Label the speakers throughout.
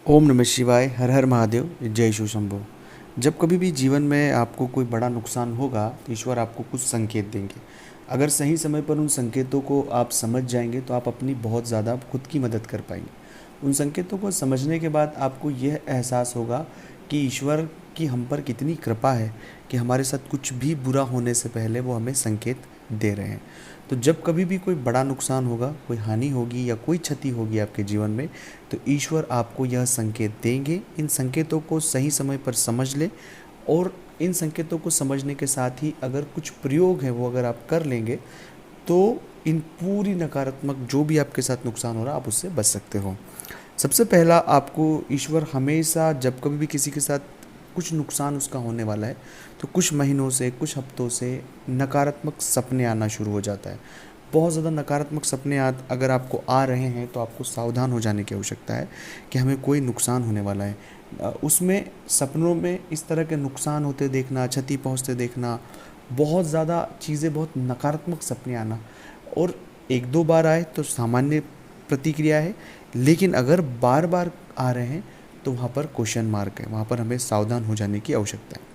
Speaker 1: ओम नमः शिवाय। हर हर महादेव। जय शिव शंभो। जब कभी भी जीवन में आपको कोई बड़ा नुकसान होगा तो ईश्वर आपको कुछ संकेत देंगे। अगर सही समय पर उन संकेतों को आप समझ जाएंगे तो आप अपनी बहुत ज़्यादा खुद की मदद कर पाएंगे। उन संकेतों को समझने के बाद आपको यह एहसास होगा कि ईश्वर की हम पर कितनी कृपा है कि हमारे साथ कुछ भी बुरा होने से पहले वो हमें संकेत दे रहे हैं। तो जब कभी भी कोई बड़ा नुकसान होगा, कोई हानि होगी या कोई क्षति होगी आपके जीवन में, तो ईश्वर आपको यह संकेत देंगे। इन संकेतों को सही समय पर समझ ले और इन संकेतों को समझने के साथ ही अगर कुछ प्रयोग है वो अगर आप कर लेंगे तो इन पूरी नकारात्मक जो भी आपके साथ नुकसान हो रहा है आप उससे बच सकते हो। सबसे पहला, आपको ईश्वर हमेशा जब कभी भी किसी के साथ कुछ नुकसान उसका होने वाला है तो कुछ महीनों से, कुछ हफ्तों से नकारात्मक सपने आना शुरू हो जाता है। बहुत ज़्यादा नकारात्मक सपने अगर आपको आ रहे हैं तो आपको सावधान हो जाने की आवश्यकता है कि हमें कोई नुकसान होने वाला है। उसमें सपनों में इस तरह के नुकसान होते देखना, क्षति पहुंचते देखना, बहुत ज़्यादा चीज़ें, बहुत नकारात्मक सपने आना, और एक दो बार आए तो सामान्य प्रतिक्रिया है, लेकिन अगर बार बार आ रहे हैं तो वहाँ पर क्वेश्चन मार्क है, वहाँ पर हमें सावधान हो जाने की आवश्यकता है।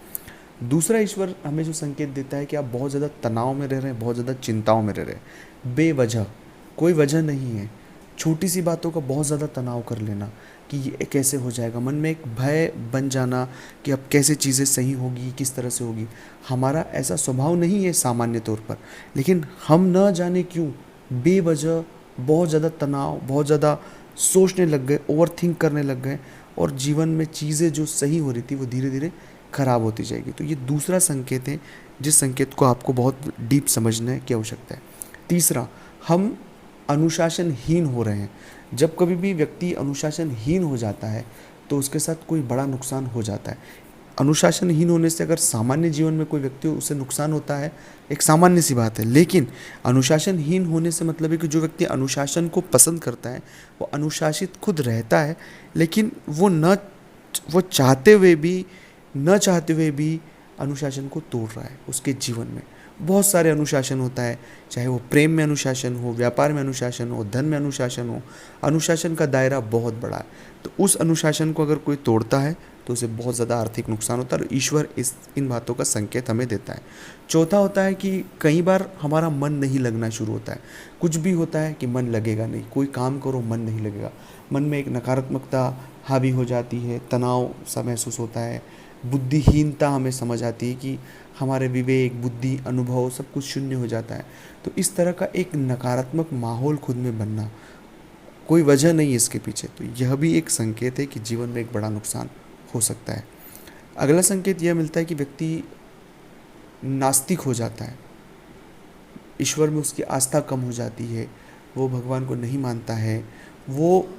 Speaker 1: दूसरा, ईश्वर हमें जो संकेत देता है कि आप बहुत ज़्यादा तनाव में रह रहे हैं, बहुत ज़्यादा चिंताओं में रह रहे हैं, बेवजह, कोई वजह नहीं है, छोटी सी बातों का बहुत ज़्यादा तनाव कर लेना कि ये कैसे हो जाएगा, मन में एक भय बन जाना कि अब कैसे चीज़ें सही होगी, किस तरह से होगी। हमारा ऐसा स्वभाव नहीं है सामान्य तौर पर, लेकिन हम न जाने क्यों बेवजह बहुत ज़्यादा तनाव, बहुत ज़्यादा सोचने लग गए, ओवर थिंक करने लग गए, और जीवन में चीज़ें जो सही हो रही थी वो धीरे धीरे खराब होती जाएगी। तो ये दूसरा संकेत है जिस संकेत को आपको बहुत डीप समझने की आवश्यकता है। तीसरा, हम अनुशासनहीन हो रहे हैं। जब कभी भी व्यक्ति अनुशासनहीन हो जाता है तो उसके साथ कोई बड़ा नुकसान हो जाता है। अनुशासनहीन होने से अगर सामान्य जीवन में कोई व्यक्ति उसे नुकसान होता है, एक सामान्य सी बात है, लेकिन अनुशासनहीन होने से मतलब है कि जो व्यक्ति अनुशासन को पसंद करता है वो अनुशासित खुद रहता है, लेकिन वो चाहते हुए भी, न चाहते हुए भी अनुशासन को तोड़ रहा है। उसके जीवन में बहुत सारे अनुशासन होता है, चाहे वो प्रेम में अनुशासन हो, व्यापार में अनुशासन हो, धन में अनुशासन हो। अनुशासन का दायरा बहुत बड़ा है, तो उस अनुशासन को अगर कोई तोड़ता है तो उसे बहुत ज़्यादा आर्थिक नुकसान होता है, और ईश्वर इन बातों का संकेत हमें देता है। चौथा होता है कि कई बार हमारा मन नहीं लगना शुरू होता है। कुछ भी होता है कि मन लगेगा नहीं, कोई काम करो मन नहीं लगेगा, मन में एक नकारात्मकता हावी हो जाती है, तनाव सा महसूस होता है, बुद्धिहीनता हमें समझ आती है कि हमारे विवेक, बुद्धि, अनुभव सब कुछ शून्य हो जाता है। तो इस तरह का एक नकारात्मक माहौल खुद में बनना, कोई वजह नहीं है इसके पीछे, तो यह भी एक संकेत है कि जीवन में एक बड़ा नुकसान हो सकता है। अगला संकेत यह मिलता है कि व्यक्ति नास्तिक हो जाता है, ईश्वर में उसकी आस्था कम हो जाती है, वो भगवान को नहीं मानता है, वो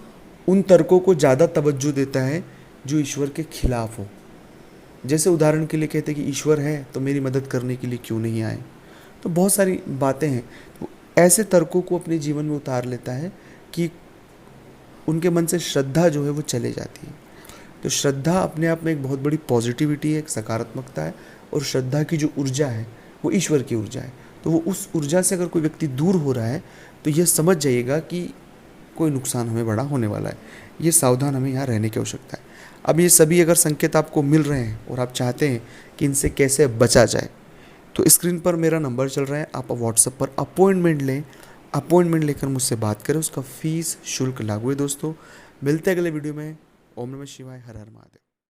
Speaker 1: उन तर्कों को ज़्यादा तवज्जो देता है जो ईश्वर के खिलाफ हो। जैसे उदाहरण के लिए कहते हैं कि ईश्वर है तो मेरी मदद करने के लिए क्यों नहीं आए। तो बहुत सारी बातें हैं, तो ऐसे तर्कों को अपने जीवन में उतार लेता है कि उनके मन से श्रद्धा जो है वो चले जाती है। तो श्रद्धा अपने आप में एक बहुत बड़ी पॉजिटिविटी है, एक सकारात्मकता है, और श्रद्धा की जो ऊर्जा है वो ईश्वर की ऊर्जा है। तो वो उस ऊर्जा से अगर कोई व्यक्ति दूर हो रहा है तो यह समझ जाइएगा कि कोई नुकसान हमें बड़ा होने वाला है। ये सावधान हमें यहाँ रहने की आवश्यकता है। अब ये सभी अगर संकेत आपको मिल रहे हैं और आप चाहते हैं कि इनसे कैसे बचा जाए, तो स्क्रीन पर मेरा नंबर चल रहा है, आप व्हाट्सएप पर अपॉइंटमेंट लें, अपॉइंटमेंट लेकर मुझसे बात करें। उसका फीस शुल्क लागू है। दोस्तों, मिलते हैं अगले वीडियो में। ओम नमः शिवाय। हर हर महादेव।